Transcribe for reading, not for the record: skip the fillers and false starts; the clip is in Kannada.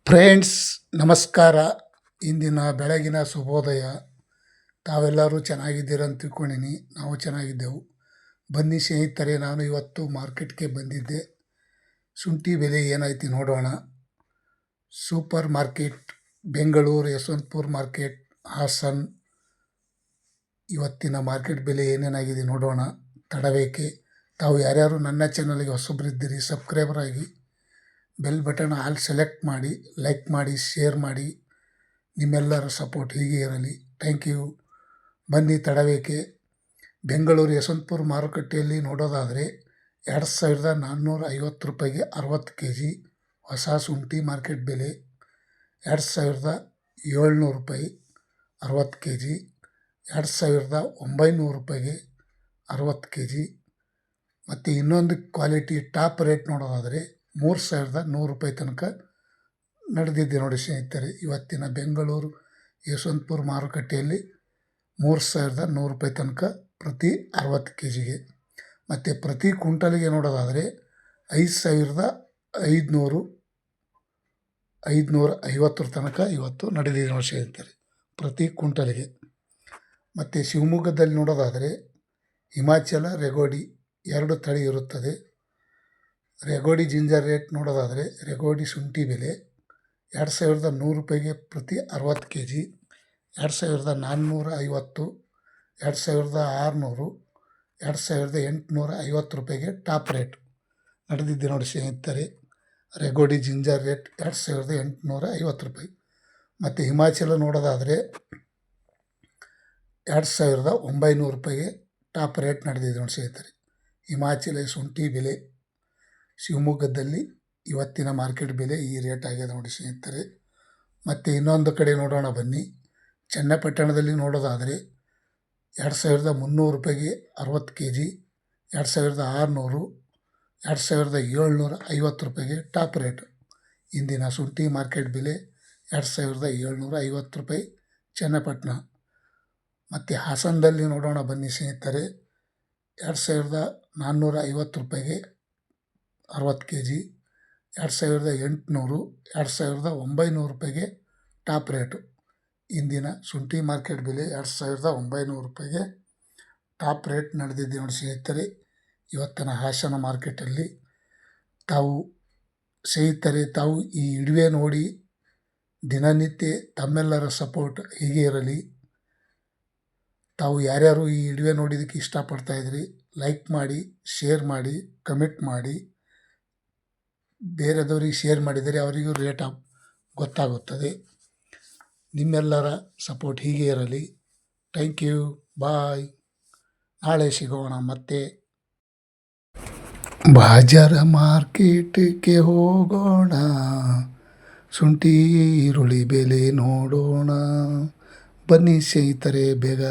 ಫ್ರೆಂಡ್ಸ್, ನಮಸ್ಕಾರ. ಇಂದಿನ ಬೆಳಗಿನ ಶುಭೋದಯ. ತಾವೆಲ್ಲರೂ ಚೆನ್ನಾಗಿದ್ದೀರಂತ ತಿಳ್ಕೊಂಡಿನಿ. ನಾವು ಚೆನ್ನಾಗಿದ್ದೆವು. ಬನ್ನಿ ಸ್ನೇಹಿತರೆ, ನಾನು ಇವತ್ತು ಮಾರ್ಕೆಟ್ಗೆ ಬಂದಿದ್ದೆ. ಶುಂಠಿ ಬೆಲೆ ಏನೈತಿ ನೋಡೋಣ. Super market, Bengaluru, Yeshwanthpur market, Hassan. ಇವತ್ತಿನ ಮಾರ್ಕೆಟ್ ಬೆಲೆ ಏನೇನಾಗಿದೆ ನೋಡೋಣ. ತಡಬೇಕೆ. ತಾವು ಯಾರ್ಯಾರು ನನ್ನ ಚಾನಲ್ಗೆ ಹೊಸಬ್ರಿದ್ದೀರಿ, ಸಬ್ಸ್ಕ್ರೈಬರ್ ಆಗಿ ಬೆಲ್ ಬಟನ್ ಆಲ್ ಸೆಲೆಕ್ಟ್ ಮಾಡಿ, ಲೈಕ್ ಮಾಡಿ, ಶೇರ್ ಮಾಡಿ. ನಿಮ್ಮೆಲ್ಲರ ಸಪೋರ್ಟ್ ಹೀಗೆ ಇರಲಿ. Thank you. ಬನ್ನಿ ತಡಬೇಕೆ. ಬೆಂಗಳೂರು ಯಶವಂತಪುರ ಮಾರುಕಟ್ಟೆಯಲ್ಲಿ ನೋಡೋದಾದರೆ 2450 ರೂಪಾಯಿಗೆ 60 kg ಹೊಸ ಶುಂಠಿ ಮಾರ್ಕೆಟ್ ಬೆಲೆ. 2700 ರೂಪಾಯಿ 60 kg. 2900 ರೂಪಾಯಿಗೆ 60 kg. ಮತ್ತು ಇನ್ನೊಂದು ಕ್ವಾಲಿಟಿ ಟಾಪ್ ರೇಟ್ ನೋಡೋದಾದರೆ 3100 ರೂಪಾಯಿ ತನಕ ನಡೆದಿದೆ ನೋಡಿ ಸ್ನೇಹಿತರೆ. ಇವತ್ತಿನ ಬೆಂಗಳೂರು ಯಶವಂತಪುರ ಮಾರುಕಟ್ಟೆಯಲ್ಲಿ 3100 ರೂಪಾಯಿ ತನಕ ಪ್ರತಿ 60 kgಗೆ. ಮತ್ತು ಪ್ರತಿ ಕ್ವಿಂಟಲ್ಗೆ ನೋಡೋದಾದರೆ 5550 ತನಕ ಇವತ್ತು ನಡೆದಿದೆ ನೋಡಿ ಸ್ನೇಹಿತರೆ, ಪ್ರತಿ ಕ್ವಿಂಟಲ್ಗೆ. ಮತ್ತು ಶಿವಮೊಗ್ಗದಲ್ಲಿ ನೋಡೋದಾದರೆ ಹಿಮಾಚಲ, ರೆಗೋಡಿ 2 ತಳಿ ಇರುತ್ತದೆ. ರೆಗೋಡಿ ಜಿಂಜರ್ ರೇಟ್ ನೋಡೋದಾದರೆ ರೆಗೋಡಿ ಶುಂಠಿ ಬೆಲೆ 2100 ರೂಪಾಯಿಗೆ ಪ್ರತಿ 60 kg. 2450, 2600, 2850 ರೂಪಾಯಿಗೆ ಟಾಪ್ ರೇಟ್ ನಡೆದಿದೆ ನೋಡಿ ಸ್ನೇಹಿತರೆ. ರೆಗೋಡಿ ಜಿಂಜರ್ ರೇಟ್ 2850 ರೂಪಾಯಿ. ಮತ್ತು ಹಿಮಾಚಲ ನೋಡೋದಾದರೆ 2900 ರೂಪಾಯಿಗೆ ಟಾಪ್ ರೇಟ್ ನಡೆದಿದೆ ನೋಡಿ ಸ್ನೇಹಿತರೆ. ಹಿಮಾಚಲ ಶುಂಠಿ ಬೆಲೆ ಶಿವಮೊಗ್ಗದಲ್ಲಿ ಇವತ್ತಿನ ಮಾರ್ಕೆಟ್ ಬೆಲೆ ಈ ರೇಟ್ ಆಗಿದೆ ನೋಡಿ ಸ್ನೇಹಿತರೆ. ಮತ್ತು ಇನ್ನೊಂದು ಕಡೆ ನೋಡೋಣ ಬನ್ನಿ. ಚನ್ನಪಟ್ಟಣದಲ್ಲಿ ನೋಡೋದಾದರೆ 2300 ರೂಪಾಯಿಗೆ 60 kg. 2600, 2750 ರೂಪಾಯಿಗೆ ಟಾಪ್ ರೇಟ್. ಇಂದಿನ ಶುಂಠಿ ಮಾರ್ಕೆಟ್ ಬೆಲೆ 2750 ರೂಪಾಯಿ ಚನ್ನಪಟ್ಟಣ. ಮತ್ತು ಹಾಸನದಲ್ಲಿ ನೋಡೋಣ ಬನ್ನಿ ಸ್ನೇಹಿತರೆ. 2450 ರೂಪಾಯಿಗೆ 60 kg. 2800, 2900 ರೂಪಾಯಿಗೆ ಟಾಪ್ ರೇಟು. ಇಂದಿನ ಶುಂಠಿ ಮಾರ್ಕೆಟ್ ಬೆಲೆ 2900 ರೂಪಾಯಿಗೆ ಟಾಪ್ ರೇಟ್ ನಡೆದಿದೆ ನೋಡಿ ಸ್ನೇಹಿತರೆ ಇವತ್ತಿನ ಹಾಸನ ಮಾರ್ಕೆಟಲ್ಲಿ. ತಾವು ಈ ವಿಡಿಯೋ ನೋಡಿ ದಿನನಿತ್ಯ ತಮ್ಮೆಲ್ಲರ ಸಪೋರ್ಟ್ ಹೀಗೆ ಇರಲಿ. ತಾವು ಯಾರ್ಯಾರು ಈ ವಿಡಿಯೋ ನೋಡಿದ್ದಕ್ಕೆ ಇಷ್ಟಪಡ್ತಾಯಿದ್ರಿ, ಲೈಕ್ ಮಾಡಿ, ಶೇರ್ ಮಾಡಿ, ಕಮೆಂಟ್ ಮಾಡಿ. ಬೇರೆದವ್ರಿಗೆ ಶೇರ್ ಮಾಡಿದರೆ ಅವರಿಗೂ ರೇಟ್ ಗೊತ್ತಾಗುತ್ತದೆ. ನಿಮ್ಮೆಲ್ಲರ ಸಪೋರ್ಟ್ ಹೀಗೆ ಇರಲಿ. Thank you. ಬಾಯ್. ನಾಳೆ ಸಿಗೋಣ ಮತ್ತೆ. ಬಾಜಾರ ಮಾರ್ಕೆಟ್ಗೆ ಹೋಗೋಣ, ಶುಂಠಿ ಈರುಳ್ಳಿ ಬೆಲೆ ನೋಡೋಣ. ಬನ್ನಿ ಸ್ನೇಹಿತರೆ ಬೇಗ.